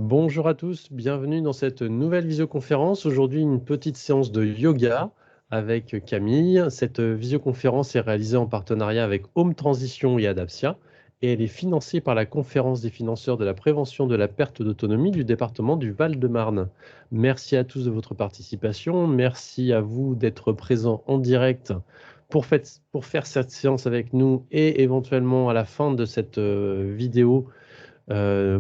Bonjour à tous, bienvenue dans cette nouvelle visioconférence. Aujourd'hui, une petite séance de yoga avec Camille. Cette visioconférence est réalisée en partenariat avec Home Transition et Adaptia et elle est financée par la Conférence des financeurs de la prévention de la perte d'autonomie du département du Val-de-Marne. Merci à tous de votre participation. Merci à vous d'être présents en direct pour faire cette séance avec nous et éventuellement à la fin de cette vidéo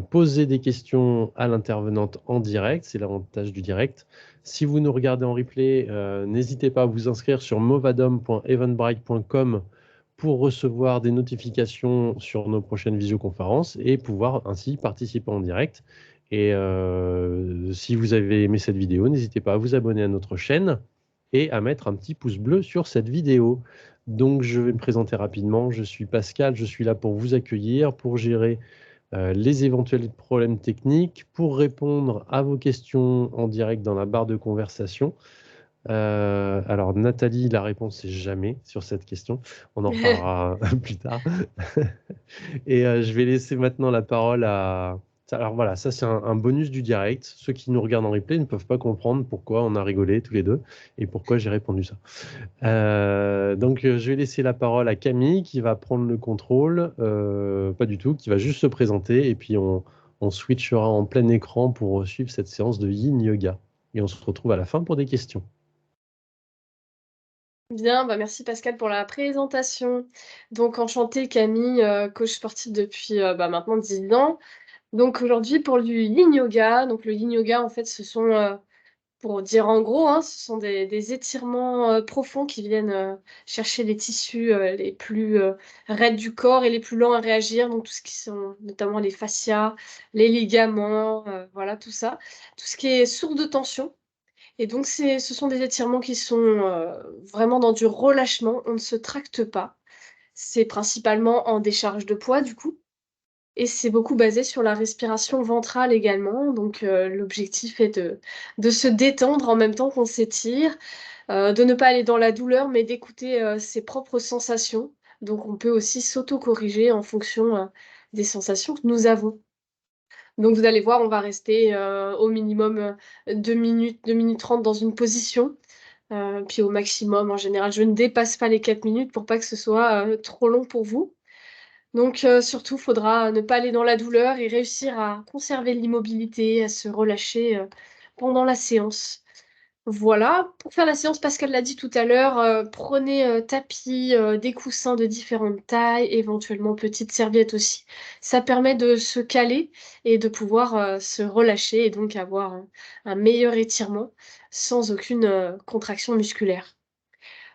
poser des questions à l'intervenante en direct, c'est l'avantage du direct. Si vous nous regardez en replay, n'hésitez pas à vous inscrire sur movadom.eventbrite.com pour recevoir des notifications sur nos prochaines visioconférences et pouvoir ainsi participer en direct. Et si vous avez aimé cette vidéo, n'hésitez pas à vous abonner à notre chaîne et à mettre un petit pouce bleu sur cette vidéo. Donc, je vais me présenter rapidement. Je suis Pascal, je suis là pour vous accueillir, pour gérer les éventuels problèmes techniques, pour répondre à vos questions en direct dans la barre de conversation. Alors Nathalie, la réponse est jamais sur cette question. On en reparlera plus tard. Et je vais laisser maintenant la parole à... Alors voilà, ça c'est un bonus du direct. Ceux qui nous regardent en replay ne peuvent pas comprendre pourquoi on a rigolé tous les deux et pourquoi j'ai répondu ça. Donc, je vais laisser la parole à Camille qui va prendre le contrôle, pas du tout, qui va juste se présenter et puis on switchera en plein écran pour suivre cette séance de Yin Yoga. Et on se retrouve à la fin pour des questions. Bien, merci Pascal pour la présentation. Donc enchantée Camille, coach sportif depuis maintenant 10 ans. Donc aujourd'hui pour du Yin Yoga. Donc le Yin Yoga en fait ce sont, pour dire en gros, hein, ce sont des étirements profonds qui viennent chercher les tissus les plus raides du corps et les plus lents à réagir. Donc tout ce qui sont notamment les fascias, les ligaments, voilà tout ça. Tout ce qui est source de tension. Et donc, ce sont des étirements qui sont vraiment dans du relâchement. On ne se tracte pas. C'est principalement en décharge de poids, du coup. Et c'est beaucoup basé sur la respiration ventrale également. Donc, l'objectif est de se détendre en même temps qu'on s'étire, de ne pas aller dans la douleur, mais d'écouter ses propres sensations. Donc, on peut aussi s'auto-corriger en fonction des sensations que nous avons. Donc vous allez voir, on va rester au minimum 2 minutes, 2 minutes 30 dans une position. Puis au maximum, en général, je ne dépasse pas les 4 minutes pour pas que ce soit trop long pour vous. Donc surtout, il faudra ne pas aller dans la douleur et réussir à conserver l'immobilité, à se relâcher pendant la séance. Voilà, pour faire la séance, Pascal l'a dit tout à l'heure, prenez tapis, des coussins de différentes tailles, éventuellement petites serviettes aussi. Ça permet de se caler et de pouvoir se relâcher et donc avoir un meilleur étirement sans aucune contraction musculaire.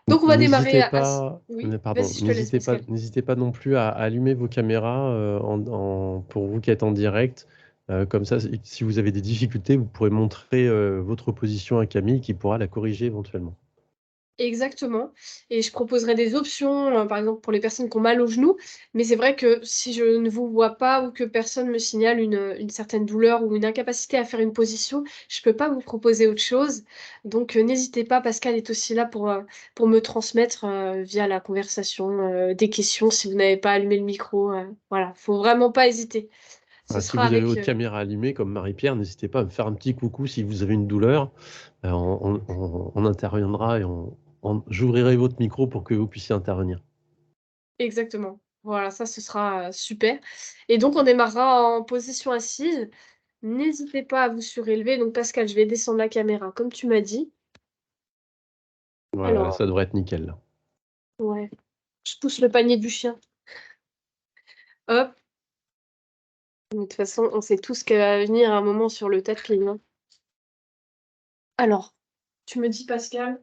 Donc on va démarrer N'hésitez à... pas, Oui, pardon, vas-y, je te laisse, Pascal. n'hésitez pas non plus à allumer vos caméras pour vous qui êtes en direct. Comme ça, si vous avez des difficultés, vous pourrez montrer votre position à Camille qui pourra la corriger éventuellement. Exactement. Et je proposerai des options, par exemple pour les personnes qui ont mal au genou. Mais c'est vrai que si je ne vous vois pas ou que personne me signale une certaine douleur ou une incapacité à faire une position, je ne peux pas vous proposer autre chose. Donc n'hésitez pas, Pascal est aussi là pour me transmettre via la conversation des questions si vous n'avez pas allumé le micro. Voilà, faut vraiment pas hésiter. Ce Si sera vous avez avec... votre caméra allumée comme Marie-Pierre, n'hésitez pas à me faire un petit coucou si vous avez une douleur. On interviendra et j'ouvrirai votre micro pour que vous puissiez intervenir. Exactement. Voilà, ça, ce sera super. Et donc, on démarrera en position assise. N'hésitez pas à vous surélever. Donc, Pascal, je vais descendre la caméra, comme tu m'as dit. Voilà, là, Alors, ça devrait être nickel, là. ouais, je pousse le panier du chien. Hop. De toute façon, on sait tous qu'elle va venir à un moment sur le tapis, hein. Alors, tu me dis, Pascal,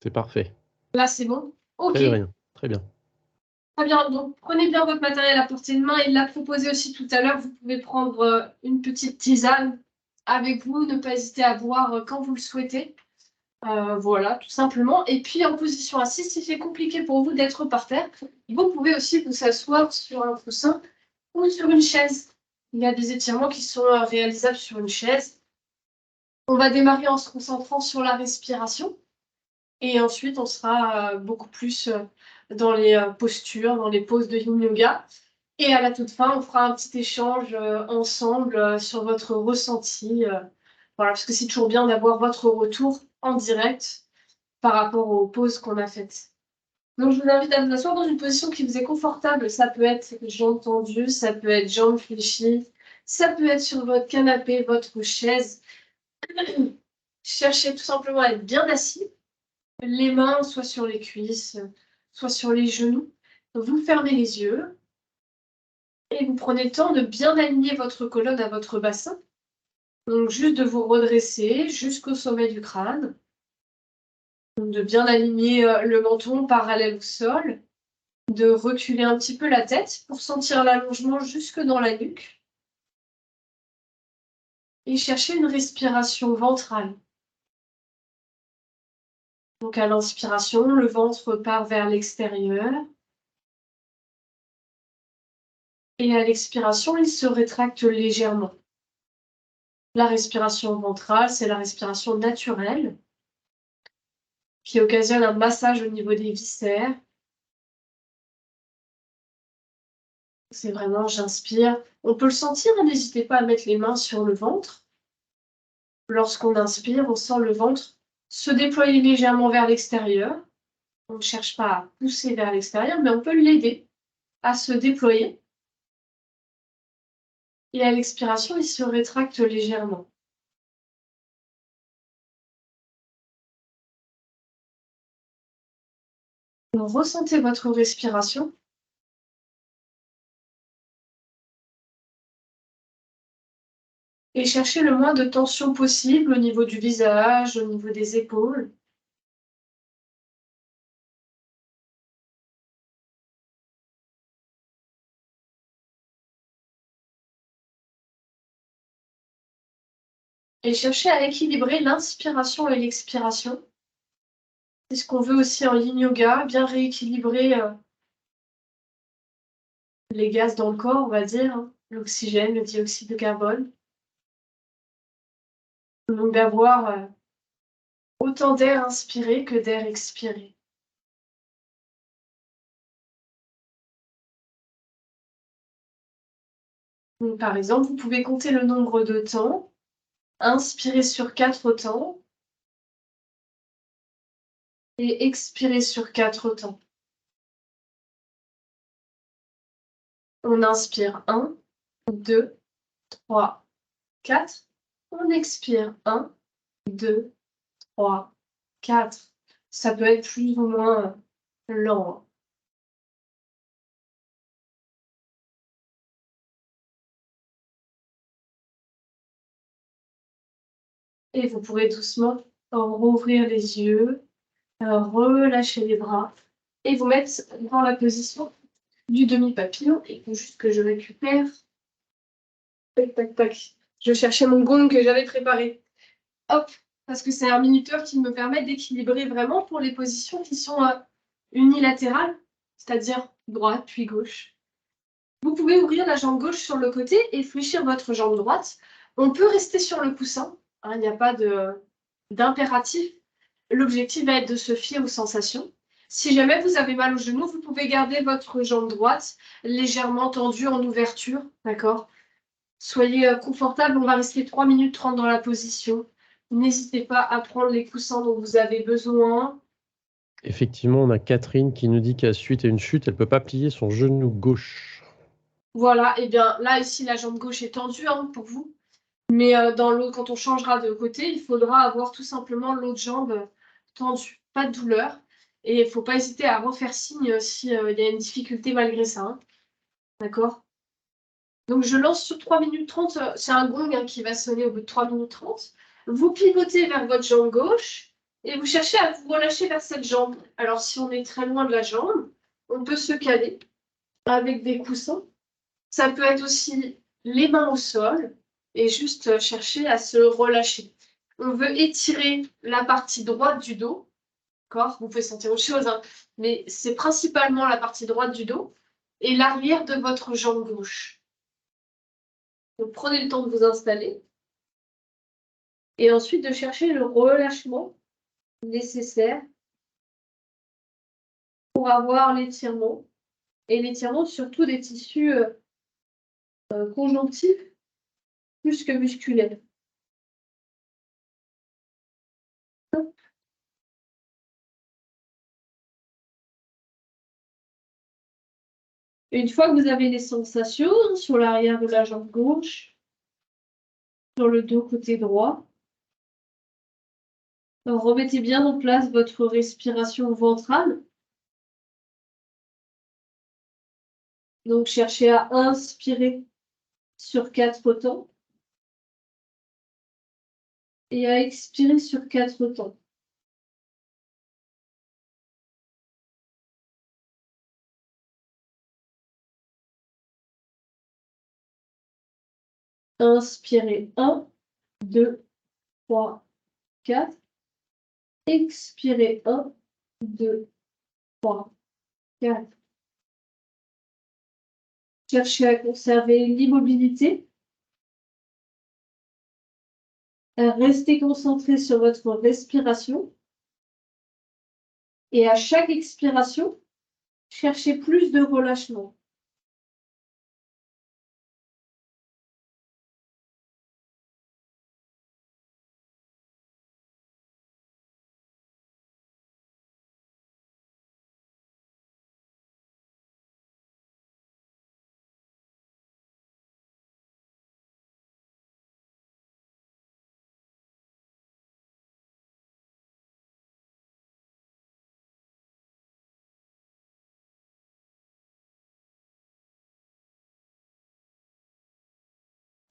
C'est parfait. là, c'est bon? Ok. Très bien, très bien. Très bien. Donc, prenez bien votre matériel à portée de main. Il l'a proposé aussi tout à l'heure. Vous pouvez prendre une petite tisane avec vous. Ne pas hésiter à boire quand vous le souhaitez. Voilà, tout simplement. Et puis en position assise, si c'est compliqué pour vous d'être par terre, vous pouvez aussi vous asseoir sur un coussin ou sur une chaise. Il y a des étirements qui sont réalisables sur une chaise. On va démarrer en se concentrant sur la respiration et ensuite on sera beaucoup plus dans les postures, dans les poses de Yin Yoga. Et à la toute fin, on fera un petit échange ensemble sur votre ressenti. Voilà, parce que c'est toujours bien d'avoir votre retour en direct par rapport aux pauses qu'on a faites. Donc, je vous invite à vous asseoir dans une position qui vous est confortable. Ça peut être jambes tendues, ça peut être jambes fléchies, ça peut être sur votre canapé, votre chaise. Cherchez tout simplement à être bien assis, les mains soit sur les cuisses, soit sur les genoux. Donc, vous fermez les yeux et vous prenez le temps de bien aligner votre colonne à votre bassin. Donc, juste de vous redresser jusqu'au sommet du crâne. Donc, de bien aligner le menton parallèle au sol. De reculer un petit peu la tête pour sentir l'allongement jusque dans la nuque. Et chercher une respiration ventrale. Donc à l'inspiration, le ventre part vers l'extérieur. Et à l'expiration, il se rétracte légèrement. La respiration ventrale, c'est la respiration naturelle qui occasionne un massage au niveau des viscères. C'est vraiment, j'inspire. On peut le sentir, n'hésitez pas à mettre les mains sur le ventre. Lorsqu'on inspire, on sent le ventre se déployer légèrement vers l'extérieur. On ne cherche pas à pousser vers l'extérieur, mais on peut l'aider à se déployer. Et à l'expiration, il se rétracte légèrement. Donc, ressentez votre respiration. Et cherchez le moins de tension possible au niveau du visage, au niveau des épaules. Et cherchez à équilibrer l'inspiration et l'expiration. C'est ce qu'on veut aussi en yin yoga, bien rééquilibrer les gaz dans le corps, on va dire, hein, l'oxygène, le dioxyde de carbone. Donc d'avoir autant d'air inspiré que d'air expiré. Donc, par exemple, vous pouvez compter le nombre de temps, inspirer sur 4 temps et expirer sur 4 temps. On inspire 1, 2, 3, 4. On expire 1, 2, 3, 4. Ça peut être plus ou moins lent. Et vous pourrez doucement rouvrir les yeux, relâcher les bras et vous mettre dans la position du demi-papillon. Il faut juste que je récupère. Tac, tac, tac. Je cherchais mon gong que j'avais préparé. Hop, parce que c'est un minuteur qui me permet d'équilibrer vraiment pour les positions qui sont unilatérales, c'est-à-dire droite puis gauche. Vous pouvez ouvrir la jambe gauche sur le côté et fléchir votre jambe droite. On peut rester sur le coussin, hein, il n'y a pas d'impératif. L'objectif va être de se fier aux sensations. Si jamais vous avez mal au genou, vous pouvez garder votre jambe droite légèrement tendue en ouverture, d'accord? Soyez confortable, on va rester 3 minutes 30 dans la position. N'hésitez pas à prendre les coussins dont vous avez besoin. Effectivement, on a Catherine qui nous dit qu'à suite à une chute, elle ne peut pas plier son genou gauche. Voilà, et bien là, ici, la jambe gauche est tendue hein, pour vous. Mais dans l'autre, quand on changera de côté, il faudra avoir tout simplement l'autre jambe tendue. Pas de douleur. Et il ne faut pas hésiter à refaire signe s'il y a une difficulté malgré ça. Hein. D'accord? Donc je lance sur 3 minutes 30. C'est un gong hein, qui va sonner au bout de 3 minutes 30. Vous pivotez vers votre jambe gauche et vous cherchez à vous relâcher vers cette jambe. Alors si on est très loin de la jambe, on peut se caler avec des coussins. Ça peut être aussi les mains au sol et juste chercher à se relâcher. On veut étirer la partie droite du dos. D'accord? Vous pouvez sentir autre chose, hein, mais c'est principalement la partie droite du dos et l'arrière de votre jambe gauche. Donc prenez le temps de vous installer et ensuite de chercher le relâchement nécessaire pour avoir l'étirement et l'étirement surtout des tissus conjonctifs plus que musculaires. Une fois que vous avez les sensations sur l'arrière de la jambe gauche, sur le dos côté droit, remettez bien en place votre respiration ventrale. Donc, cherchez à inspirer sur 4 temps et à expirer sur 4 temps. Inspirez 1, 2, 3, 4. Expirez 1, 2, 3, 4. Cherchez à conserver l'immobilité. Restez concentré sur votre respiration. Et à chaque expiration, cherchez plus de relâchement.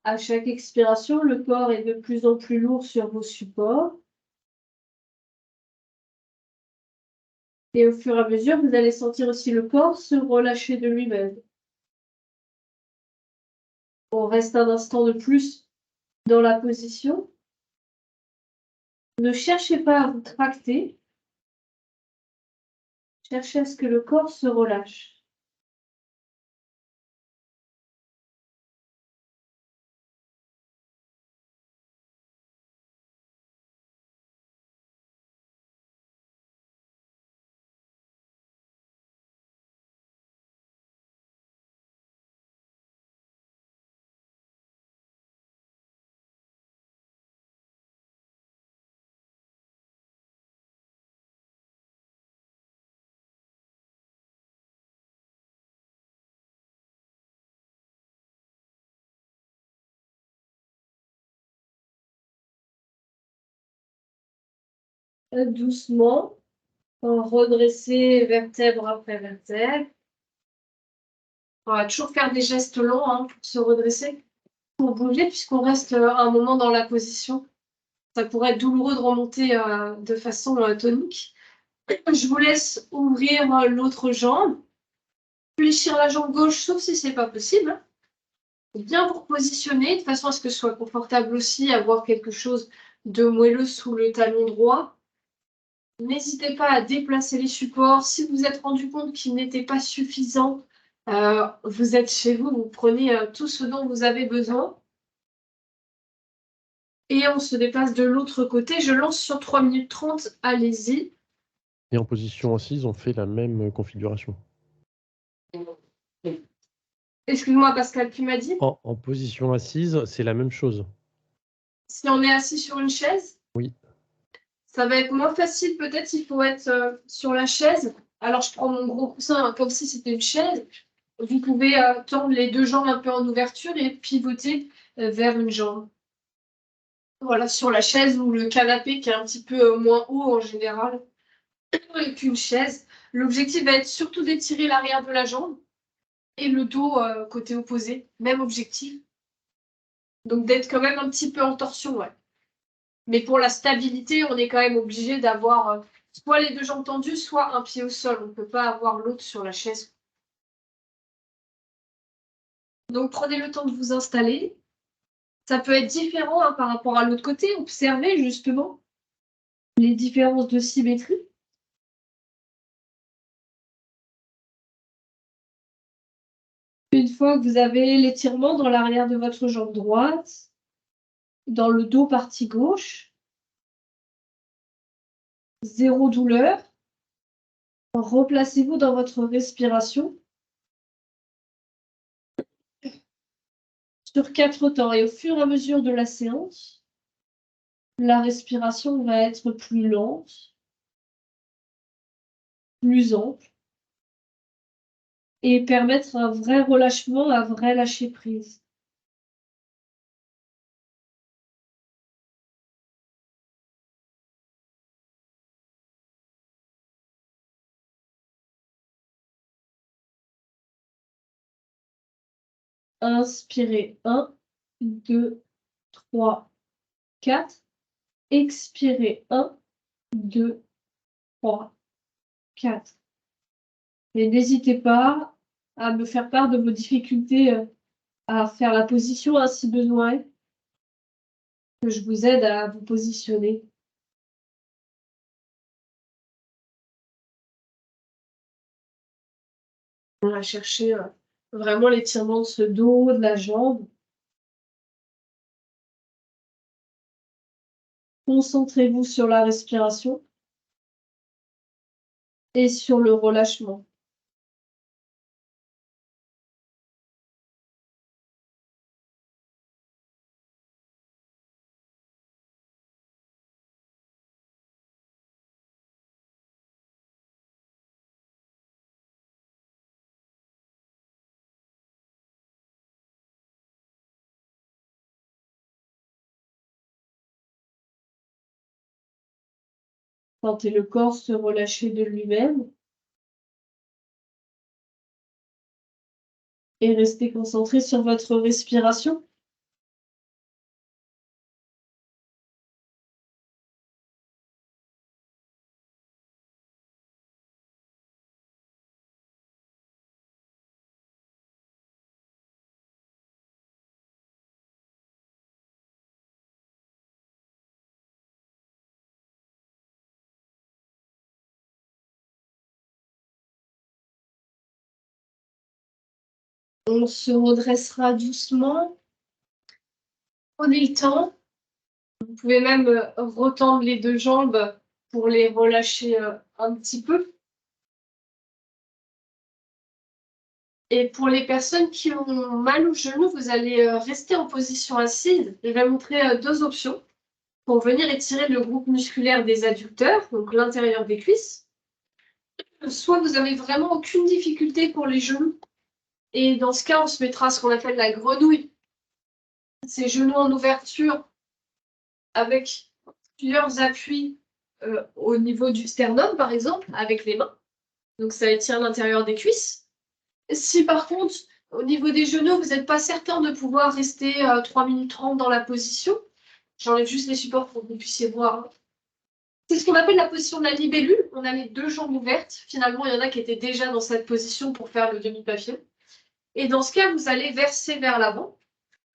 À chaque expiration, le corps est de plus en plus lourd sur vos supports. Et au fur et à mesure, vous allez sentir aussi le corps se relâcher de lui-même. On reste un instant de plus dans la position. Ne cherchez pas à vous tracter. Cherchez à ce que le corps se relâche. Doucement, redresser vertèbre après vertèbre. On va toujours faire des gestes lents pour se redresser, pour bouger, puisqu'on reste un moment dans la position. Ça pourrait être douloureux de remonter de façon tonique. Je vous laisse ouvrir l'autre jambe. Fléchir la jambe gauche, sauf si c'est pas possible. Bien vous repositionner de façon à ce que ce soit confortable aussi, avoir quelque chose de moelleux sous le talon droit. N'hésitez pas à déplacer les supports. Si vous vous êtes rendu compte qu'ils n'étaient pas suffisants, vous êtes chez vous, vous prenez tout ce dont vous avez besoin. Et on se déplace de l'autre côté. Je lance sur 3 minutes 30. Allez-y. Et en position assise, on fait la même configuration. Excuse-moi, Pascal, tu m'as dit? En position assise, c'est la même chose. Si on est assis sur une chaise? Oui. Ça va être moins facile, peut-être il faut être sur la chaise. Alors je prends mon gros coussin comme si c'était une chaise. Vous pouvez tendre les 2 jambes un peu en ouverture et pivoter vers une jambe. Voilà, sur la chaise ou le canapé qui est un petit peu moins haut en général qu'une chaise. L'objectif va être surtout d'étirer l'arrière de la jambe et le dos côté opposé. Même objectif. Donc d'être quand même un petit peu en torsion, ouais. Mais pour la stabilité, on est quand même obligé d'avoir soit les 2 jambes tendues, soit un pied au sol. On ne peut pas avoir l'autre sur la chaise. Donc prenez le temps de vous installer. Ça peut être différent par rapport à l'autre côté. Observez justement les différences de symétrie. Une fois que vous avez l'étirement dans l'arrière de votre jambe droite, dans le dos partie gauche, 0 douleur, replacez-vous dans votre respiration. sur 4 temps. Et au fur et à mesure de la séance, la respiration va être plus lente, plus ample, et permettre un vrai relâchement, un vrai lâcher-prise. Inspirez 1, 2, 3, 4. Expirez 1, 2, 3, 4. Et n'hésitez pas à me faire part de vos difficultés à faire la position si besoin, que je vous aide à vous positionner. On va chercher vraiment l'étirement de ce dos, de la jambe. Concentrez-vous sur la respiration et sur le relâchement. Sentez le corps se relâcher de lui-même et restez concentré sur votre respiration. On se redressera doucement. Prenez le temps. Vous pouvez même retendre les deux jambes pour les relâcher un petit peu. Et pour les personnes qui ont mal au genou, vous allez rester en position assise. Je vais montrer deux options pour venir étirer le groupe musculaire des adducteurs, donc l'intérieur des cuisses. Soit vous avez vraiment aucune difficulté pour les genoux. Et dans ce cas, on se mettra ce qu'on appelle la grenouille. C'est genoux en ouverture avec plusieurs appuis au niveau du sternum, par exemple, avec les mains. Donc ça étire l'intérieur des cuisses. Si par contre, au niveau des genoux, vous n'êtes pas certain de pouvoir rester 3 minutes 30 dans la position, j'enlève juste les supports pour que vous puissiez voir. C'est ce qu'on appelle la position de la libellule. On a les deux jambes ouvertes. Finalement, il y en a qui étaient déjà dans cette position pour faire le demi-papillon. Et dans ce cas, vous allez verser vers l'avant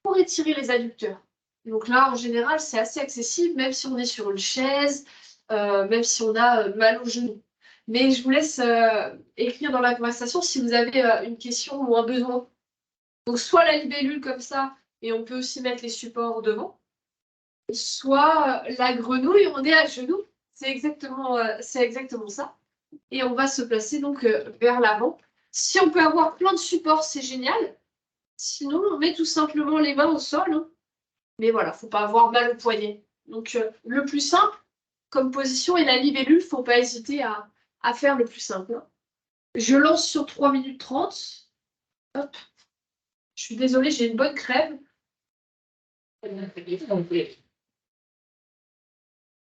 pour étirer les adducteurs. Donc là, en général, c'est assez accessible, même si on est sur une chaise, même si on a mal au genou. Mais je vous laisse écrire dans la conversation si vous avez une question ou un besoin. Donc soit la libellule comme ça, et on peut aussi mettre les supports devant, soit la grenouille, on est à genoux. C'est exactement ça. Et on va se placer donc vers l'avant. Si on peut avoir plein de supports, c'est génial. Sinon, on met tout simplement les mains au sol. Hein. Mais voilà, faut pas avoir mal au poignet. Donc le plus simple comme position est la libellule. Faut pas hésiter à faire le plus simple. Hein. Je lance sur 3 minutes 30. Hop. Je suis désolée, j'ai une bonne crève.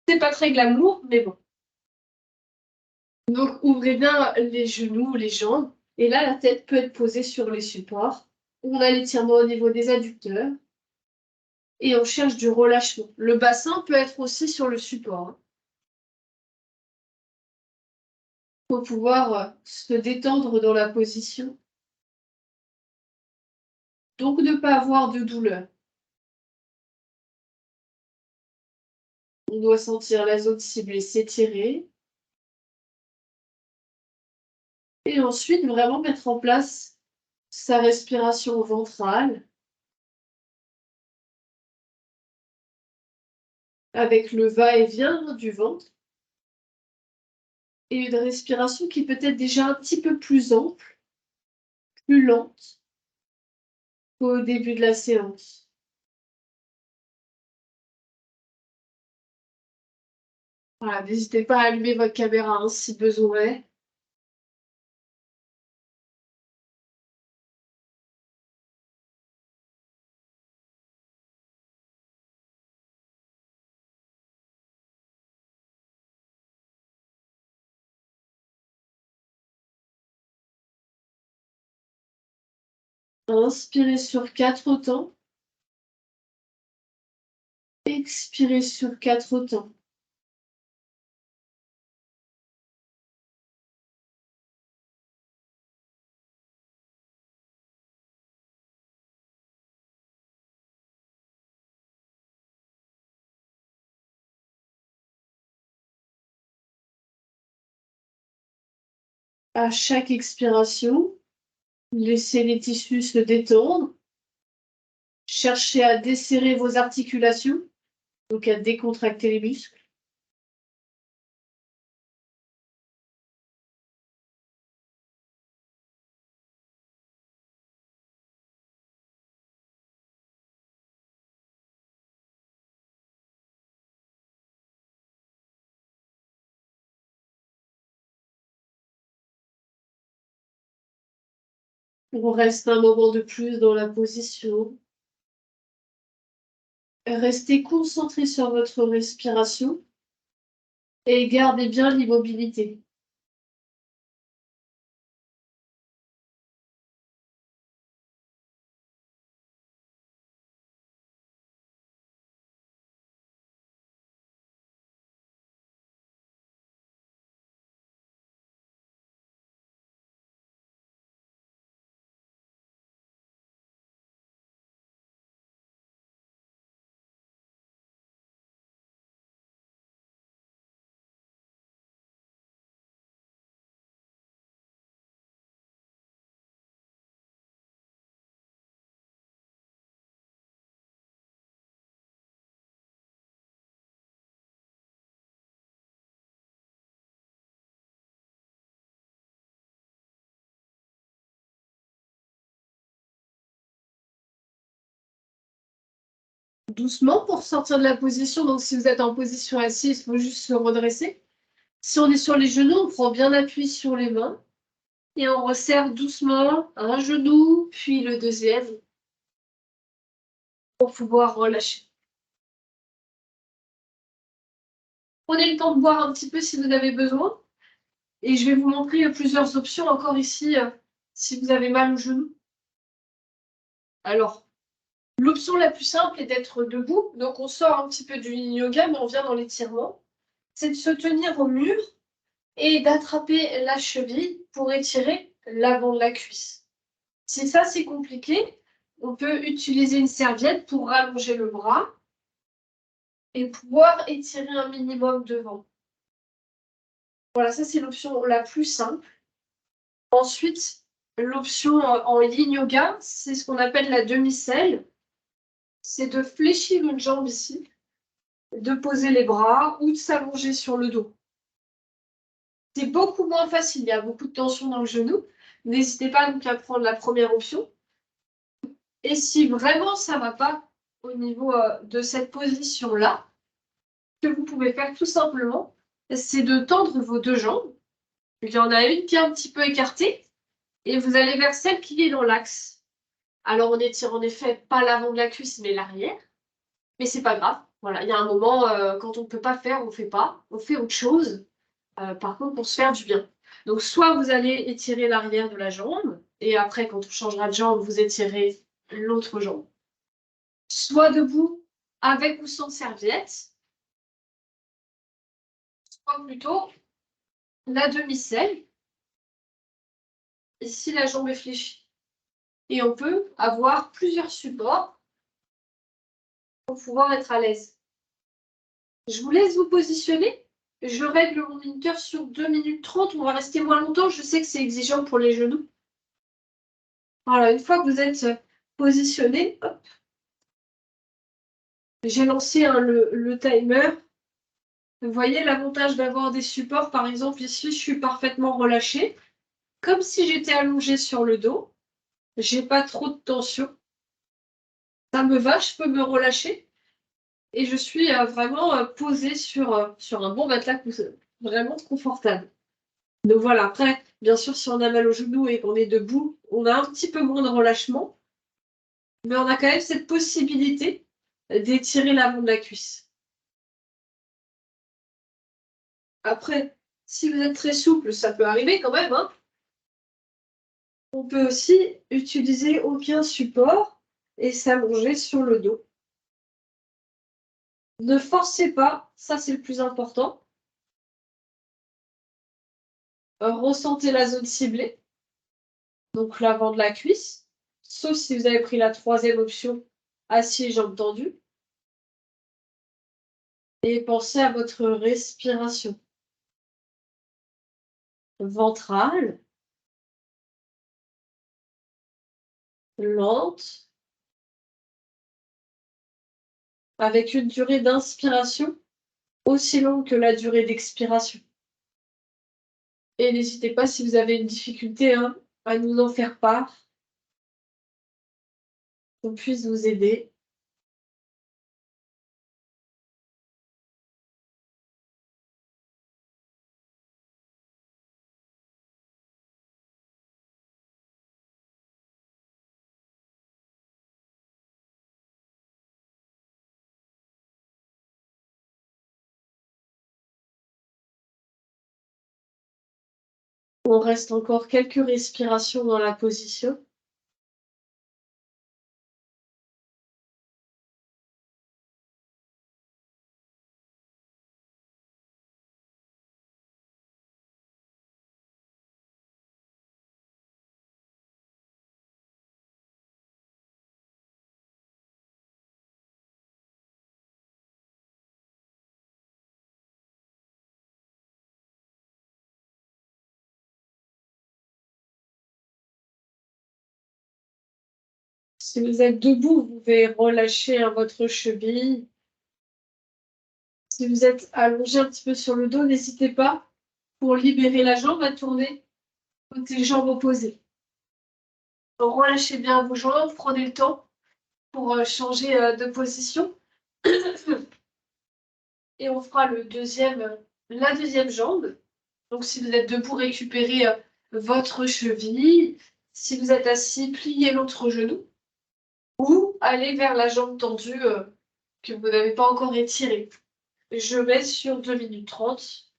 C'est pas très glamour, mais bon. Donc ouvrez bien les genoux, les jambes. Et là, la tête peut être posée sur les supports. On a l'étirement au niveau des adducteurs. Et on cherche du relâchement. Le bassin peut être aussi sur le support. Hein. Pour pouvoir se détendre dans la position. Donc ne pas avoir de douleur. On doit sentir la zone ciblée s'étirer. Et ensuite, vraiment mettre en place sa respiration ventrale. Avec le va-et-vient du ventre. Et une respiration qui peut être déjà un petit peu plus ample, plus lente, au début de la séance. Voilà, n'hésitez pas à allumer votre caméra hein, si besoin. Inspirez sur 4 temps. Expirez sur 4 temps. À chaque expiration, laissez les tissus se détendre. Cherchez à desserrer vos articulations, donc à décontracter les muscles. On reste un moment de plus dans la position. Restez concentré sur votre respiration et gardez bien l'immobilité. Doucement pour sortir de la position. Donc, si vous êtes en position assise, il faut juste se redresser. Si on est sur les genoux, on prend bien appui sur les mains et on resserre doucement un genou, puis le deuxième pour pouvoir relâcher. Prenez le temps de boire un petit peu si vous avez besoin. Et je vais vous montrer plusieurs options encore ici si vous avez mal au genou. Alors, l'option la plus simple est d'être debout. Donc, on sort un petit peu du yin yoga, mais on vient dans l'étirement. C'est de se tenir au mur et d'attraper la cheville pour étirer l'avant de la cuisse. Si ça, c'est compliqué, on peut utiliser une serviette pour rallonger le bras et pouvoir étirer un minimum devant. Voilà, ça, c'est l'option la plus simple. Ensuite, l'option en yin yoga, c'est ce qu'on appelle la demi-selle. C'est de fléchir une jambe ici, de poser les bras ou de s'allonger sur le dos. C'est beaucoup moins facile, il y a beaucoup de tension dans le genou. N'hésitez pas donc à prendre la première option. Et si vraiment ça ne va pas au niveau de cette position-là, ce que vous pouvez faire tout simplement, c'est de tendre vos deux jambes. Il y en a une qui est un petit peu écartée et vous allez vers celle qui est dans l'axe. Alors on étire en effet pas l'avant de la cuisse mais l'arrière. Mais c'est pas grave. Voilà, il y a un moment, quand on ne peut pas faire, on ne fait pas. On fait autre chose. Par contre, pour se faire du bien. Donc, soit vous allez étirer l'arrière de la jambe, et après, quand on changera de jambe, vous étirez l'autre jambe. Soit debout, avec ou sans serviette, soit plutôt la demi-selle. Ici, la jambe est fléchie. Et on peut avoir plusieurs supports pour pouvoir être à l'aise. Je vous laisse vous positionner. Je règle mon minuteur sur 2 minutes 30. On va rester moins longtemps. Je sais que c'est exigeant pour les genoux. Voilà, une fois que vous êtes positionné, j'ai lancé le timer. Vous voyez l'avantage d'avoir des supports. Par exemple, ici, je suis parfaitement relâchée. Comme si j'étais allongée sur le dos. J'ai pas trop de tension. Ça me va, je peux me relâcher. Et je suis vraiment posée sur un bon matelas vraiment confortable. Donc voilà, après, bien sûr, si on a mal au genou et qu'on est debout, on a un petit peu moins de relâchement, mais on a quand même cette possibilité d'étirer l'avant de la cuisse. Après, si vous êtes très souple, ça peut arriver quand même, hein. On peut aussi utiliser aucun support et s'allonger sur le dos. Ne forcez pas, ça c'est le plus important. Ressentez la zone ciblée, donc l'avant de la cuisse, sauf si vous avez pris la troisième option, assis et jambes tendues. Et pensez à votre respiration ventrale, lente, avec une durée d'inspiration aussi longue que la durée d'expiration. Et n'hésitez pas, si vous avez une difficulté, hein, à nous en faire part, qu'on puisse vous aider. On reste encore quelques respirations dans la position. Si vous êtes debout, vous pouvez relâcher votre cheville. Si vous êtes allongé un petit peu sur le dos, n'hésitez pas, pour libérer la jambe, à tourner côté jambe opposée. Donc, relâchez bien vos jambes, prenez le temps pour changer de position. Et on fera la deuxième jambe. Donc si vous êtes debout, récupérez votre cheville. Si vous êtes assis, pliez l'autre genou. Ou allez vers la jambe tendue que vous n'avez pas encore étirée. Je vais sur 2 minutes 30.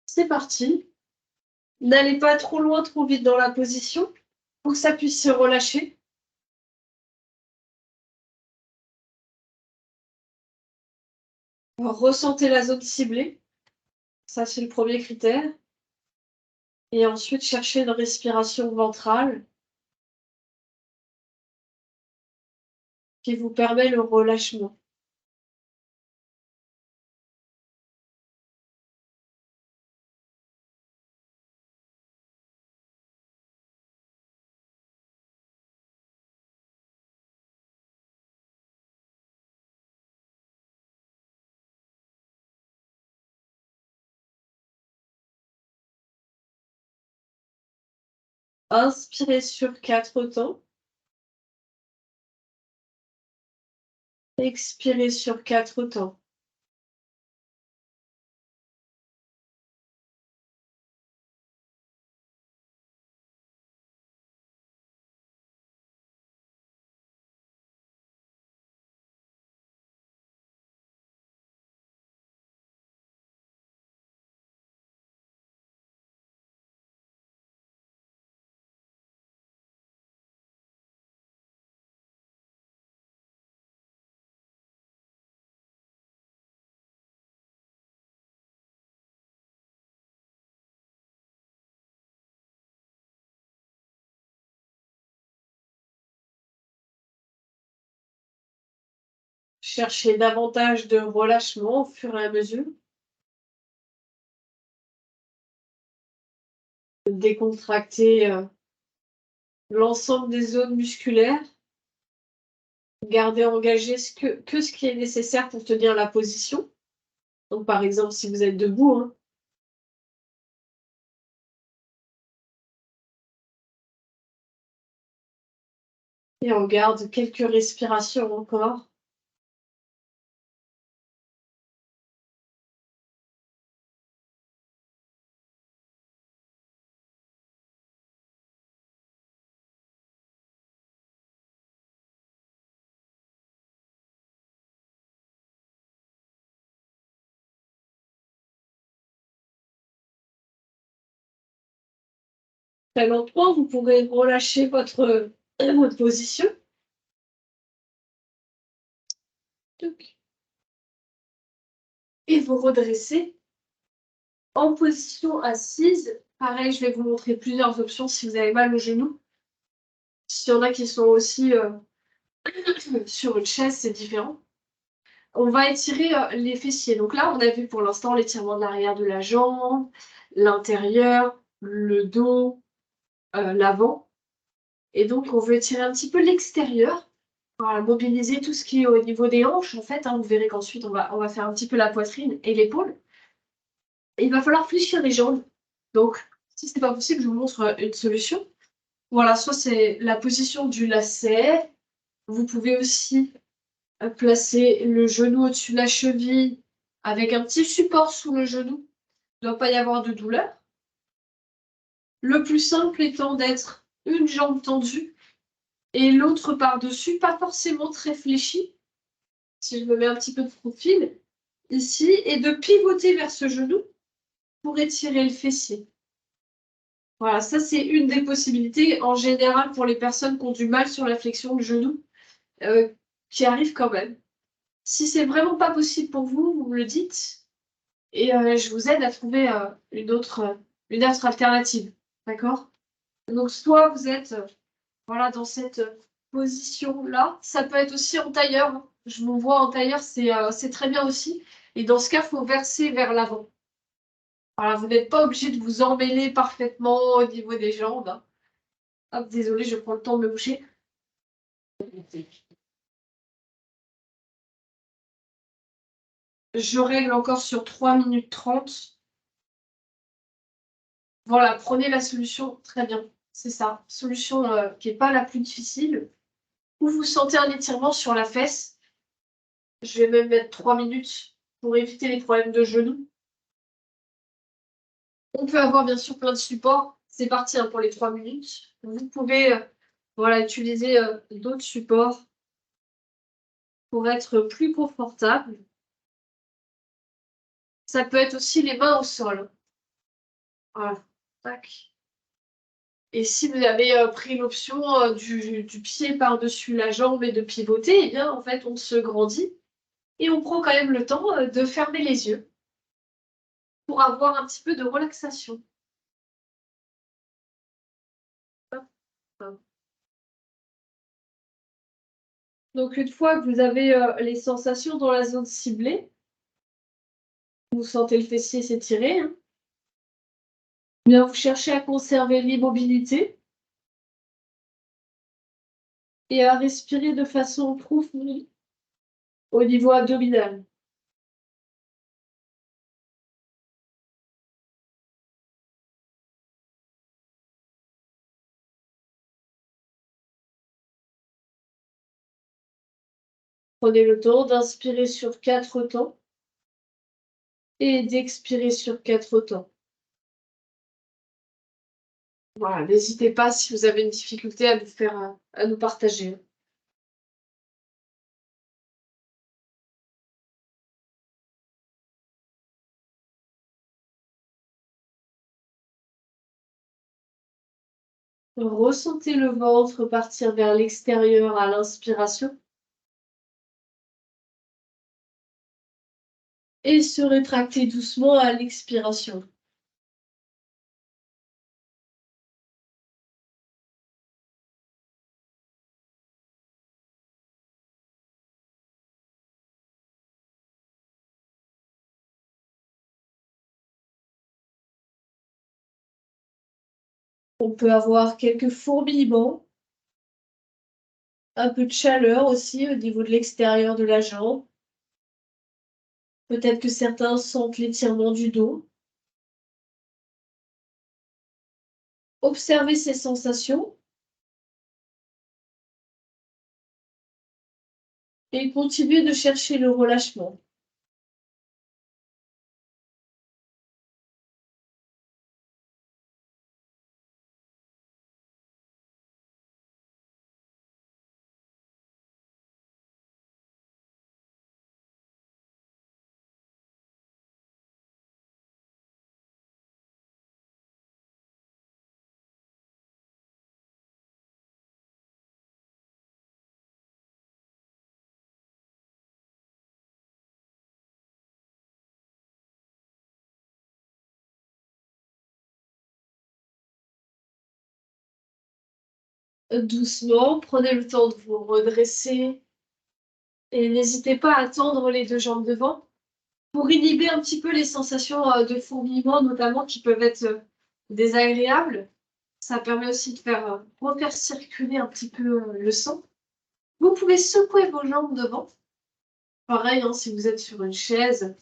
C'est parti. N'allez pas trop loin, trop vite dans la position pour que ça puisse se relâcher. Ressentez la zone ciblée. Ça, c'est le premier critère. Et ensuite, cherchez une respiration ventrale qui vous permet le relâchement. Inspirez sur 4 temps. Expirez sur 4 temps. Cherchez davantage de relâchement au fur et à mesure. Décontractez l'ensemble des zones musculaires. Gardez engagé que ce qui est nécessaire pour tenir la position. Donc, par exemple, si vous êtes debout, hein. Et on garde quelques respirations encore. Très lentement, vous pourrez relâcher votre position. Et vous redresser en position assise. Pareil, je vais vous montrer plusieurs options si vous avez mal au genou. S'il y en a qui sont aussi sur une chaise, c'est différent. On va étirer les fessiers. Donc là, on a vu pour l'instant l'étirement de l'arrière de la jambe, l'intérieur, le dos, l'avant. Et donc, on veut étirer un petit peu l'extérieur. Voilà, mobiliser tout ce qui est au niveau des hanches, en fait. Hein. Vous verrez qu'ensuite, on va faire un petit peu la poitrine et l'épaule. Il va falloir fléchir les jambes. Donc, si ce n'est pas possible, je vous montre une solution. Voilà, soit c'est la position du lacet. Vous pouvez aussi placer le genou au-dessus de la cheville avec un petit support sous le genou. Il ne doit pas y avoir de douleur. Le plus simple étant d'être une jambe tendue et l'autre par-dessus, pas forcément très fléchie. Si je me mets un petit peu de profil ici, et de pivoter vers ce genou pour étirer le fessier. Voilà, ça c'est une des possibilités en général pour les personnes qui ont du mal sur la flexion du genou, qui arrive quand même. Si c'est vraiment pas possible pour vous, vous me le dites et je vous aide à trouver une autre alternative. D'accord? Donc soit vous êtes voilà, dans cette position-là, ça peut être aussi en tailleur. Hein. Je vous vois en tailleur, c'est très bien aussi. Et dans ce cas, il faut verser vers l'avant. Voilà, vous n'êtes pas obligé de vous emmêler parfaitement au niveau des jambes. Hein. Hop, désolé, je prends le temps de me boucher. Je règle encore sur 3 minutes 30. Voilà, prenez la solution. Très bien, c'est ça. Solution qui n'est pas la plus difficile. Ou vous sentez un étirement sur la fesse. Je vais même mettre 3 minutes pour éviter les problèmes de genoux. On peut avoir bien sûr plein de supports. C'est parti hein, pour les 3 minutes. Vous pouvez voilà, utiliser d'autres supports pour être plus confortable. Ça peut être aussi les mains au sol. Voilà. Tac. Et si vous avez pris l'option du pied par-dessus la jambe et de pivoter, eh bien, en fait, on se grandit et on prend quand même le temps de fermer les yeux pour avoir un petit peu de relaxation. Hop, hop. Donc, une fois que vous avez les sensations dans la zone ciblée, vous sentez le fessier s'étirer, hein, bien, vous cherchez à conserver l'immobilité et à respirer de façon profonde au niveau abdominal. Prenez le temps d'inspirer sur 4 temps et d'expirer sur 4 temps. Voilà, n'hésitez pas si vous avez une difficulté à à nous partager. Ressentez le ventre partir vers l'extérieur à l'inspiration et se rétracter doucement à l'expiration. On peut avoir quelques fourmillements, un peu de chaleur aussi au niveau de l'extérieur de la jambe. Peut-être que certains sentent l'étirement du dos. Observez ces sensations Et continuez de chercher le relâchement. Doucement, prenez le temps de vous redresser et n'hésitez pas à tendre les deux jambes devant pour inhiber un petit peu les sensations de fourmillement, notamment qui peuvent être désagréables. Ça permet aussi de refaire circuler un petit peu le sang. Vous pouvez secouer vos jambes devant. Pareil, hein, si vous êtes sur une chaise,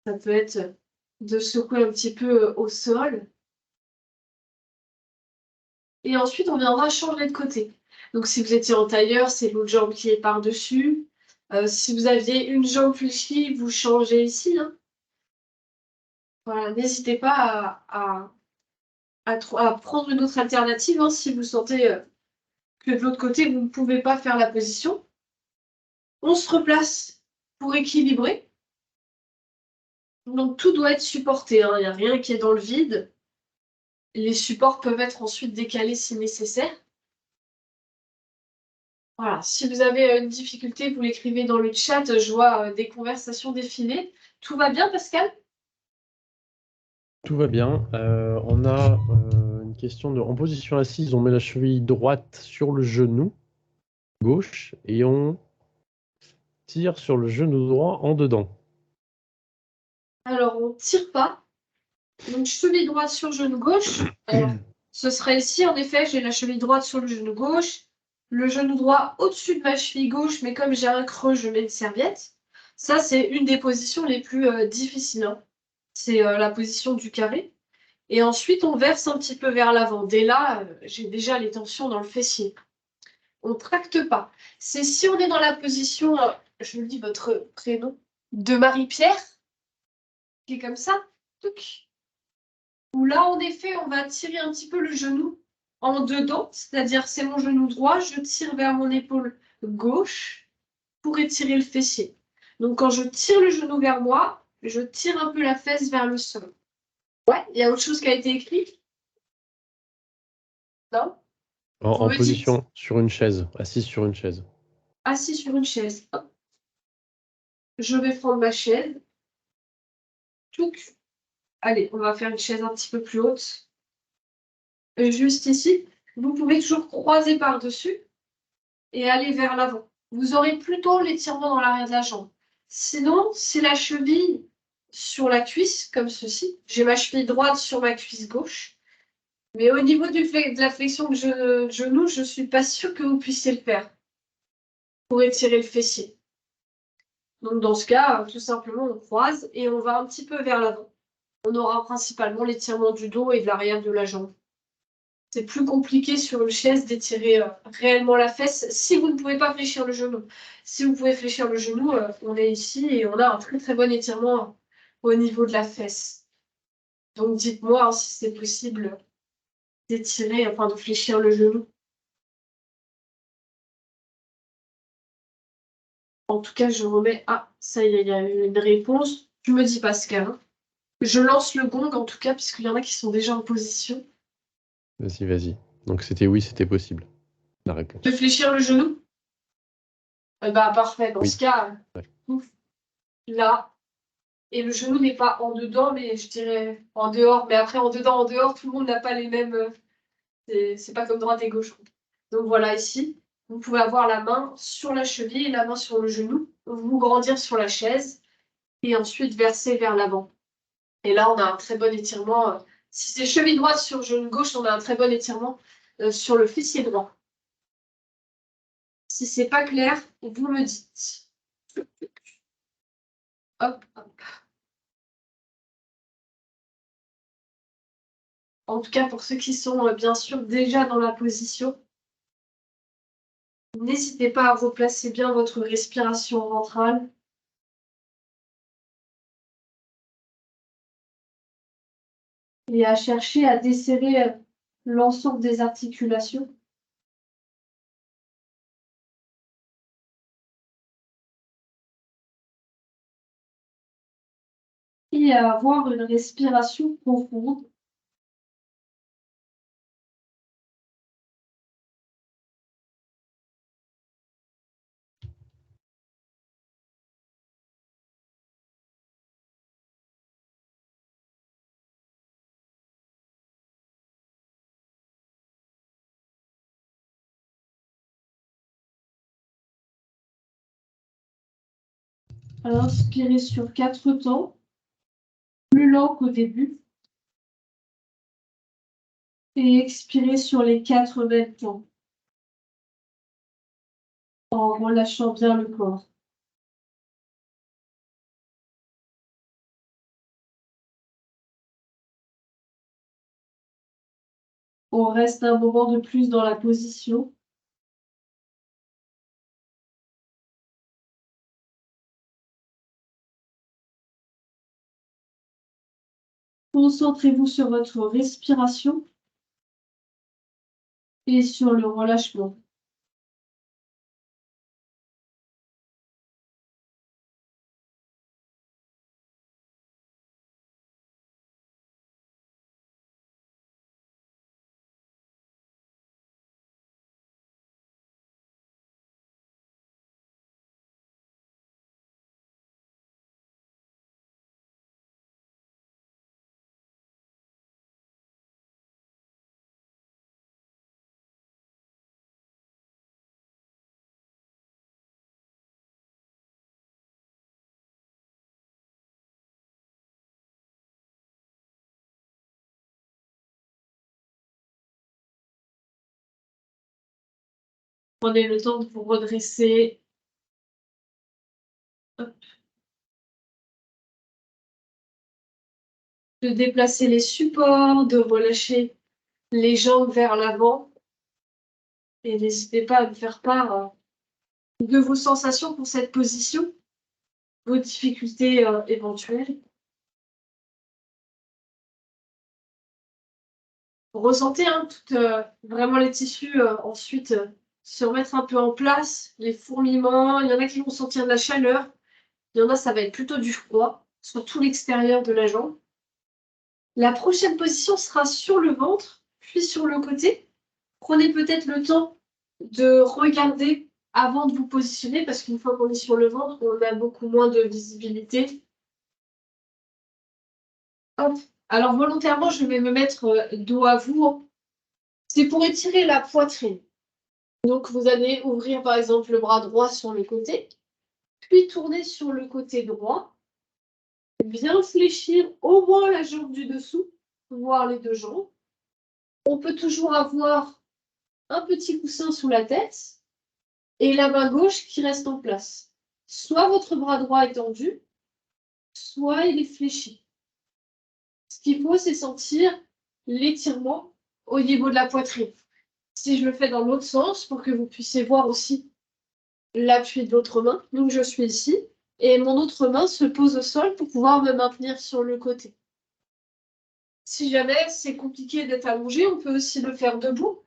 ça peut être de secouer un petit peu au sol. Et ensuite, on viendra changer de côté. Donc, si vous étiez en tailleur, c'est l'autre jambe qui est par-dessus. Si vous aviez une jambe fléchie, vous changez ici, hein. Voilà, n'hésitez pas à prendre une autre alternative, hein, si vous sentez que de l'autre côté, vous ne pouvez pas faire la position. On se replace pour équilibrer. Donc, tout doit être supporté, hein. Il n'y a rien qui est dans le vide. Les supports peuvent être ensuite décalés si nécessaire. Voilà, si vous avez une difficulté, vous l'écrivez dans le chat. Je vois des conversations défiler. Tout va bien, Pascal? Tout va bien. On a une question en position assise, on met la cheville droite sur le genou gauche et on tire sur le genou droit en dedans. Alors, on ne tire pas. Donc, cheville droite sur genou gauche. Alors, ce serait ici, en effet, j'ai la cheville droite sur le genou gauche, le genou droit au-dessus de ma cheville gauche, mais comme j'ai un creux, je mets une serviette. Ça, c'est une des positions les plus difficiles, hein. C'est la position du carré. Et ensuite, on verse un petit peu vers l'avant. Dès là, j'ai déjà les tensions dans le fessier. On ne tracte pas. C'est si on est dans la position, je vous dis votre prénom, de Marie-Pierre, qui est comme ça, touc. Où là, en effet, on va tirer un petit peu le genou en dedans, c'est-à-dire c'est mon genou droit, je tire vers mon épaule gauche pour étirer le fessier. Donc quand je tire le genou vers moi, je tire un peu la fesse vers le sol. Ouais, il y a autre chose qui a été écrit? Non? Vous En me dites, position sur une chaise, assise sur une chaise. assis sur une chaise. Hop. Je vais prendre ma chaise. Touc. Allez, on va faire une chaise un petit peu plus haute. Juste ici. Vous pouvez toujours croiser par-dessus et aller vers l'avant. Vous aurez plutôt l'étirement dans l'arrière de la jambe. Sinon, c'est la cheville sur la cuisse, comme ceci. J'ai ma cheville droite sur ma cuisse gauche. Mais au niveau de la flexion de genou, je ne suis pas sûre que vous puissiez le faire pour étirer le fessier. Donc dans ce cas, tout simplement, on croise et on va un petit peu vers l'avant. On aura principalement l'étirement du dos et de l'arrière de la jambe. C'est plus compliqué sur une chaise d'étirer réellement la fesse si vous ne pouvez pas fléchir le genou. Si vous pouvez fléchir le genou, on est ici et on a un très très bon étirement au niveau de la fesse. Donc dites-moi, hein, si c'est possible d'étirer, enfin de fléchir le genou. En tout cas, je remets. Ah, ça y est, il y a eu une réponse. Tu me dis, Pascal, hein. Je lance le gong en tout cas, puisqu'il y en a qui sont déjà en position. Vas-y, vas-y. Donc c'était oui, c'était possible, la réponse. De fléchir le genou? Bah parfait, dans ce Oui. cas, Ouais. ouf, là. Et le genou n'est pas en dedans, mais je dirais en dehors. Mais après, en dedans, en dehors, tout le monde n'a pas les mêmes. C'est pas comme droite et gauche. Donc voilà, ici, vous pouvez avoir la main sur la cheville et la main sur le genou, vous grandir sur la chaise et ensuite verser vers l'avant. Et là, on a un très bon étirement. Si c'est cheville droite sur genou gauche, on a un très bon étirement sur le fessier droit. Si c'est pas clair, vous me dites. Hop, hop. En tout cas, pour ceux qui sont bien sûr déjà dans la position, N'hésitez pas à replacer bien votre respiration ventrale. Et à chercher à desserrer l'ensemble des articulations. Et à avoir une respiration profonde. Inspirez sur 4 temps, plus lent qu'au début. Et expirez sur les 4 mêmes temps, en relâchant bien le corps. On reste un moment de plus dans la position. Concentrez-vous sur votre respiration et sur le relâchement. Prenez le temps de vous redresser. Hop. De déplacer les supports, de relâcher les jambes vers l'avant. Et n'hésitez pas à me faire part de vos sensations pour cette position, vos difficultés éventuelles. Ressentez vraiment les tissus ensuite se remettre un peu en place, les fourmillements. Il y en a qui vont sentir de la chaleur, il y en a ça va être plutôt du froid, sur tout l'extérieur de la jambe. La prochaine position sera sur le ventre, puis sur le côté. Prenez peut-être le temps de regarder avant de vous positionner, parce qu'une fois qu'on est sur le ventre, on a beaucoup moins de visibilité. Hop. Alors volontairement, je vais me mettre dos à vous. C'est pour étirer la poitrine. Donc vous allez ouvrir par exemple le bras droit sur le côté, puis tourner sur le côté droit. Bien fléchir au moins la jambe du dessous, voire les deux jambes. On peut toujours avoir un petit coussin sous la tête et la main gauche qui reste en place. Soit votre bras droit est tendu, soit il est fléchi. Ce qu'il faut, c'est sentir l'étirement au niveau de la poitrine. Si je le fais dans l'autre sens, pour que vous puissiez voir aussi l'appui de l'autre main, donc je suis ici, et mon autre main se pose au sol pour pouvoir me maintenir sur le côté. Si jamais c'est compliqué d'être allongé, on peut aussi le faire debout.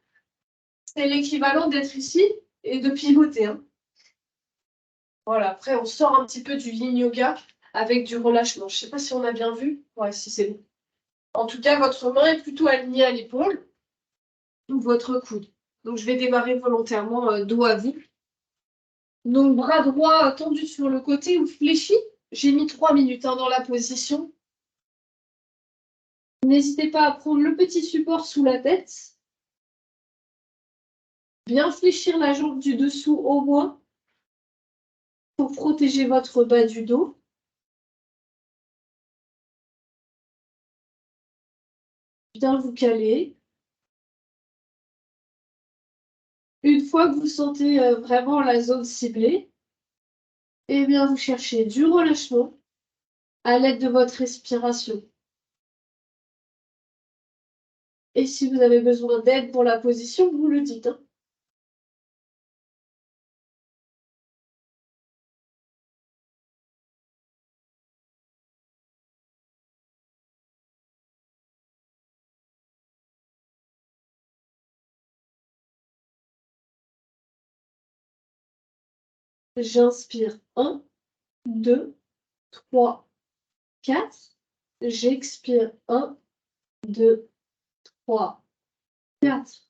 C'est l'équivalent d'être ici et de pivoter. Voilà, après on sort un petit peu du yin yoga avec du relâchement. Je ne sais pas si on a bien vu. Ouais, si c'est bon. En tout cas, votre main est plutôt alignée à l'épaule ou votre coude. Donc je vais démarrer volontairement dos à vous. Donc bras droit tendu sur le côté ou fléchi. J'ai mis 3 minutes dans la position. N'hésitez pas à prendre le petit support sous la tête. Bien fléchir la jambe du dessous au moins pour protéger votre bas du dos. Bien vous caler. Une fois que vous sentez vraiment la zone ciblée, eh bien vous cherchez du relâchement à l'aide de votre respiration. Et si vous avez besoin d'aide pour la position, vous le dites. J'inspire 1, 2, 3, 4. J'expire 1, 2, 3, 4.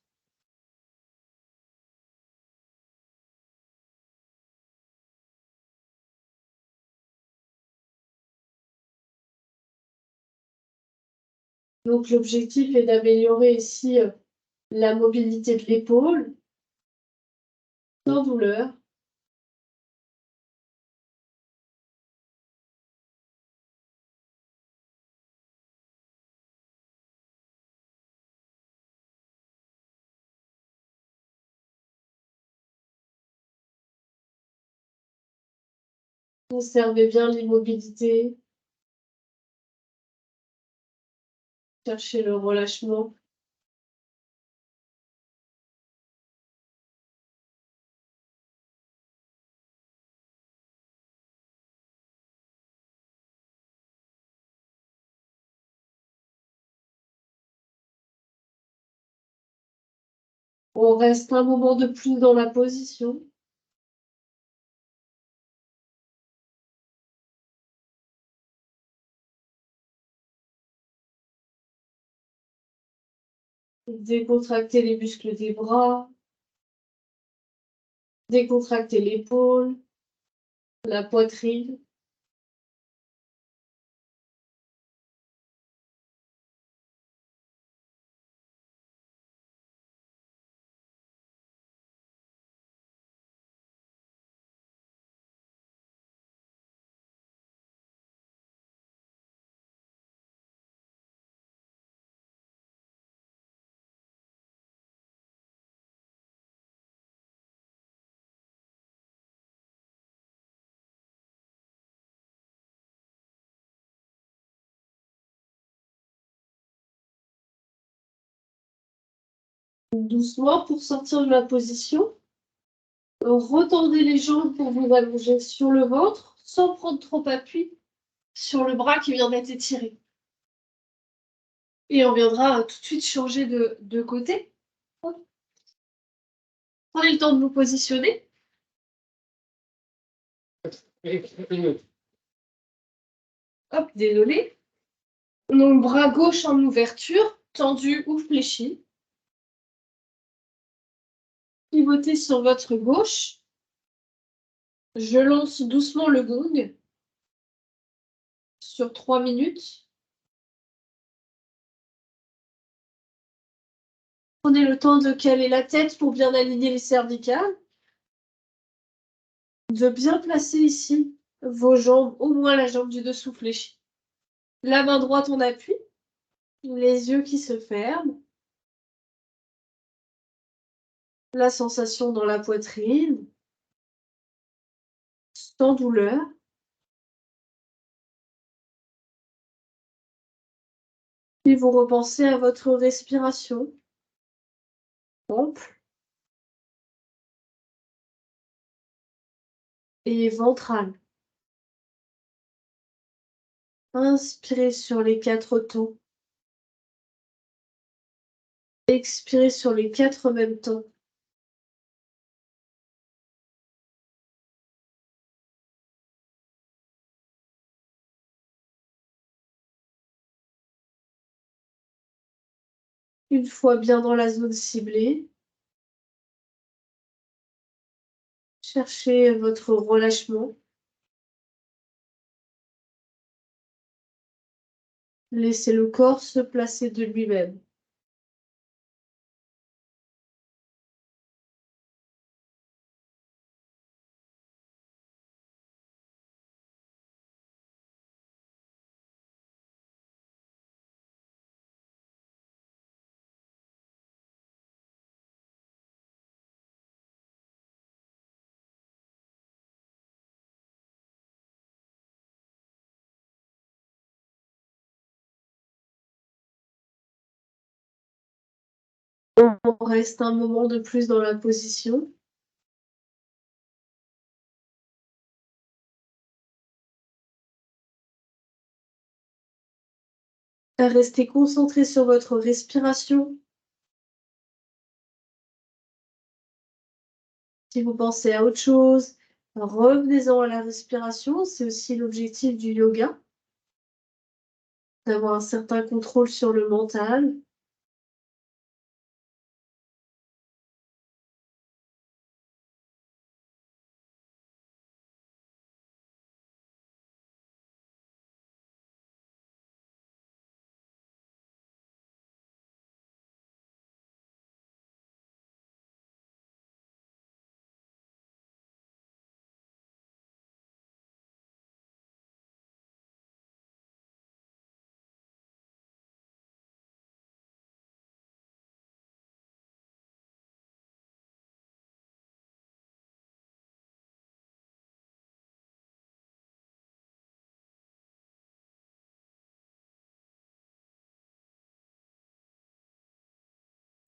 Donc l'objectif est d'améliorer ici la mobilité de l'épaule sans douleur. Conservez bien l'immobilité. Cherchez le relâchement. On reste un moment de plus dans la position. Décontractez les muscles des bras. Décontractez l'épaule, la poitrine. Doucement pour sortir de la position. Retendez les jambes pour vous allonger sur le ventre sans prendre trop appui sur le bras qui vient d'être étiré. Et on viendra tout de suite changer de côté. Prenez le temps de vous positionner. Hop, désolé. Donc, bras gauche en ouverture, tendu ou fléchi. Pivotez sur votre gauche. Je lance doucement le gong sur 3 minutes. Prenez le temps de caler la tête pour bien aligner les cervicales. De bien placer ici vos jambes, au moins la jambe du dessous fléchie. La main droite en appui, les yeux qui se ferment. La sensation dans la poitrine, sans douleur. Puis vous repensez à votre respiration. Ample et ventrale. Inspirez sur les 4 tons. Expirez sur les 4 mêmes temps. Une fois bien dans la zone ciblée, cherchez votre relâchement. Laissez le corps se placer de lui-même. On reste un moment de plus dans la position. Restez concentré sur votre respiration. Si vous pensez à autre chose, Revenez-en à la respiration, c'est aussi l'objectif du yoga, d'avoir un certain contrôle sur le mental.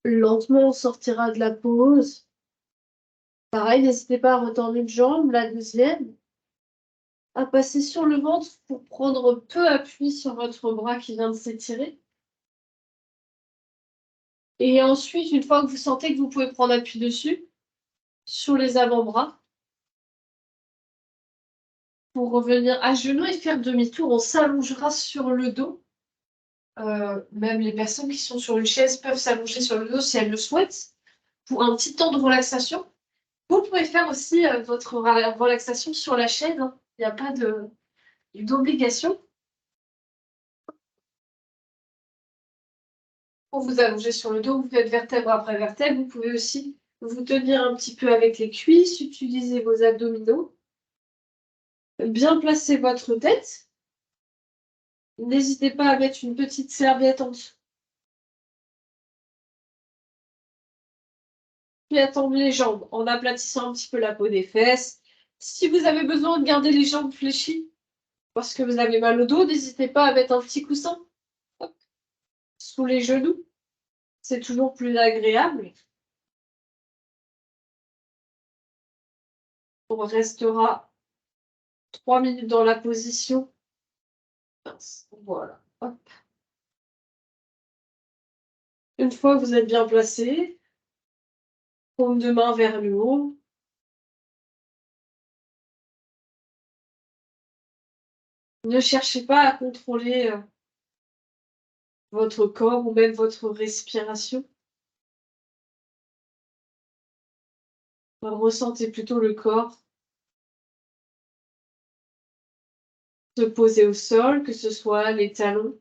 Lentement, on sortira de la pause. Pareil, n'hésitez pas à retendre une jambe, la deuxième, à passer sur le ventre pour prendre peu appui sur votre bras qui vient de s'étirer. Et ensuite, une fois que vous sentez que vous pouvez prendre appui dessus, sur les avant-bras, pour revenir à genoux et faire demi-tour, on s'allongera sur le dos. Même les personnes qui sont sur une chaise peuvent s'allonger sur le dos si elles le souhaitent, pour un petit temps de relaxation. Vous pouvez faire aussi votre relaxation sur la chaise, hein. Il n'y a pas d'obligation. Pour vous allonger sur le dos, vous faites vertèbre après vertèbre. Vous pouvez aussi vous tenir un petit peu avec les cuisses, utiliser vos abdominaux. Bien placer votre tête. N'hésitez pas à mettre une petite serviette en dessous. Puis attendre les jambes en aplatissant un petit peu la peau des fesses. Si vous avez besoin de garder les jambes fléchies parce que vous avez mal au dos, n'hésitez pas à mettre un petit coussin, hop, sous les genoux. C'est toujours plus agréable. On restera 3 minutes dans la position. Voilà. Hop. Une fois que vous êtes bien placé, paume de main vers le haut. Ne cherchez pas à contrôler votre corps ou même votre respiration. Ressentez plutôt le corps se poser au sol, que ce soit les talons,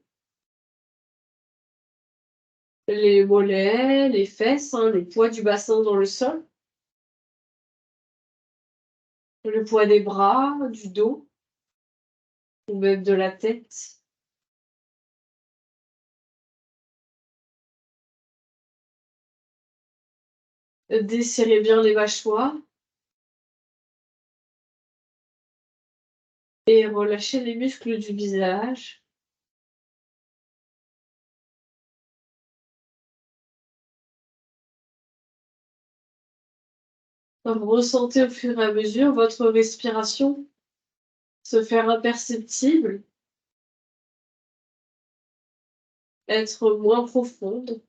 les mollets, les fesses, hein, le poids du bassin dans le sol, le poids des bras, du dos, ou même de la tête. Desserrez bien les mâchoires et relâchez les muscles du visage. Ressentez au fur et à mesure votre respiration se faire imperceptible, être moins profonde.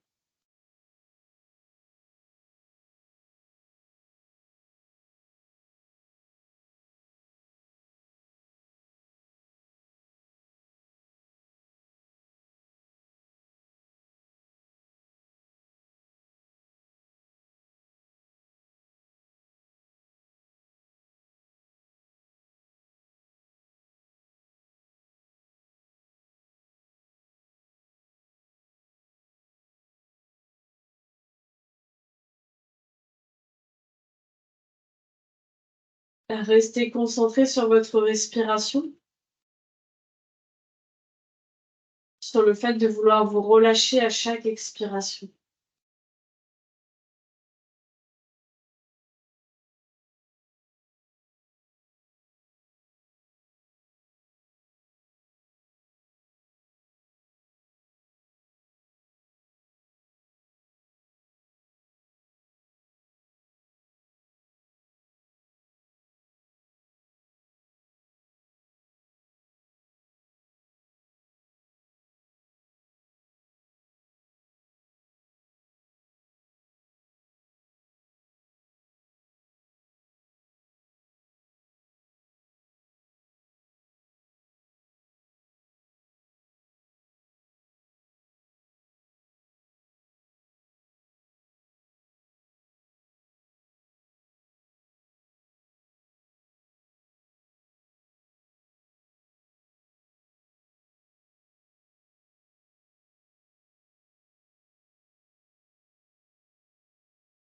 Restez concentré sur votre respiration, sur le fait de vouloir vous relâcher à chaque expiration.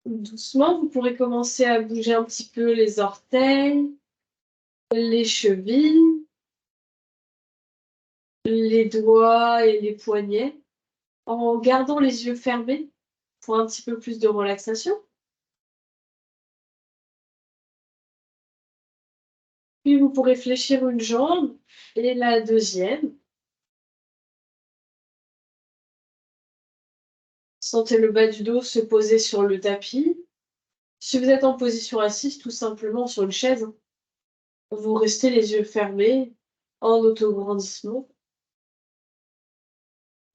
Doucement, vous pourrez commencer à bouger un petit peu les orteils, les chevilles, les doigts et les poignets, en gardant les yeux fermés pour un petit peu plus de relaxation. Puis vous pourrez fléchir une jambe et la deuxième. Sentez le bas du dos se poser sur le tapis. Si vous êtes en position assise, tout simplement sur une chaise, vous restez les yeux fermés en autograndissement.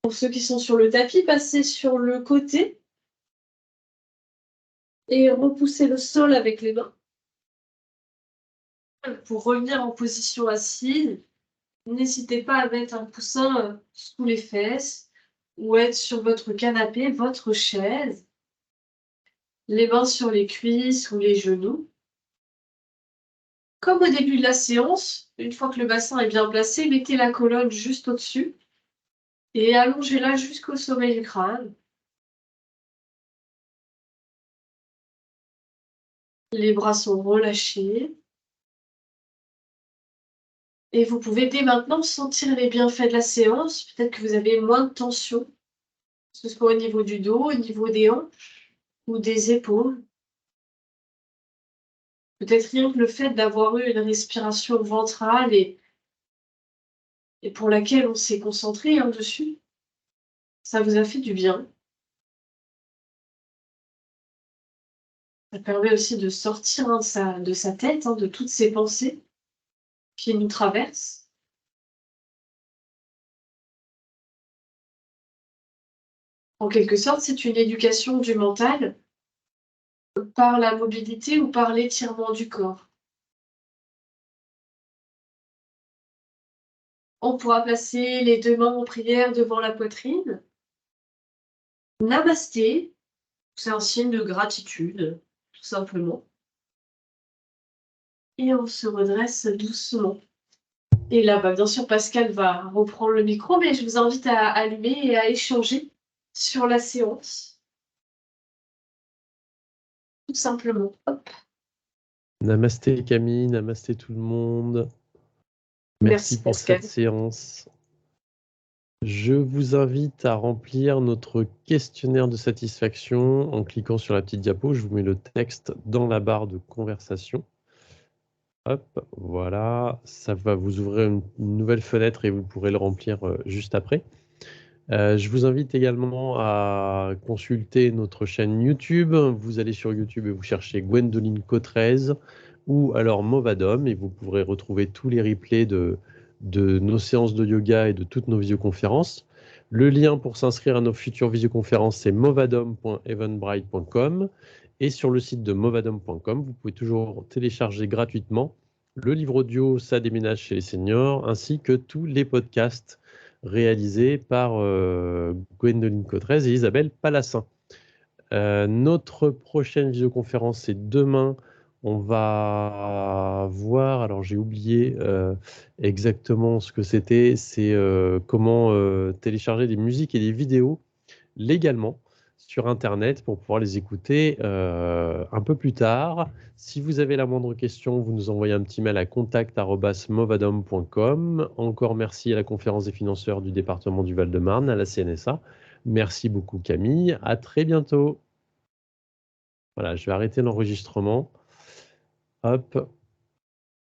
Pour ceux qui sont sur le tapis, passez sur le côté et repoussez le sol avec les mains. Pour revenir en position assise, n'hésitez pas à mettre un coussin sous les fesses ou être sur votre canapé, votre chaise, les mains sur les cuisses ou les genoux. Comme au début de la séance, une fois que le bassin est bien placé, mettez la colonne juste au-dessus et allongez-la jusqu'au sommet du crâne. Les bras sont relâchés. Et vous pouvez dès maintenant sentir les bienfaits de la séance. Peut-être que vous avez moins de tension, que ce soit au niveau du dos, au niveau des hanches ou des épaules. Peut-être rien que le fait d'avoir eu une respiration ventrale et pour laquelle on s'est concentré dessus, ça vous a fait du bien. Ça permet aussi de sortir de sa tête, de toutes ces pensées qui nous traversent. En quelque sorte, c'est une éducation du mental par la mobilité ou par l'étirement du corps. On pourra placer les deux mains en prière devant la poitrine. Namasté, c'est un signe de gratitude, tout simplement. Et on se redresse doucement. Et là, bien sûr, Pascal va reprendre le micro, mais je vous invite à allumer et à échanger sur la séance. Tout simplement. Hop. Namasté Camille, namasté tout le monde. Merci Merci pour Pascal. cette séance. Je vous invite à remplir notre questionnaire de satisfaction en cliquant sur la petite diapo. Je vous mets le texte dans la barre de conversation. Hop, voilà, ça va vous ouvrir une nouvelle fenêtre et vous pourrez le remplir juste après. Je vous invite également à consulter notre chaîne YouTube. Vous allez sur YouTube et vous cherchez Gwendoline Cotrez ou alors Movadom et vous pourrez retrouver tous les replays de nos séances de yoga et de toutes nos visioconférences. Le lien pour s'inscrire à nos futures visioconférences, c'est movadom.eventbrite.com et sur le site de movadom.com, vous pouvez toujours télécharger gratuitement le livre audio Ça déménage chez les seniors ainsi que tous les podcasts réalisé par Gwendoline Cotrez et Isabelle Palassin. Notre prochaine visioconférence, c'est demain. On va voir, alors j'ai oublié exactement ce que c'était, c'est comment télécharger des musiques et des vidéos légalement sur Internet pour pouvoir les écouter un peu plus tard. Si vous avez la moindre question, vous nous envoyez un petit mail à contact@movadom.com. Encore merci à la conférence des financeurs du département du Val-de-Marne, à la CNSA. Merci beaucoup Camille, à très bientôt. Voilà, je vais arrêter l'enregistrement. Hop.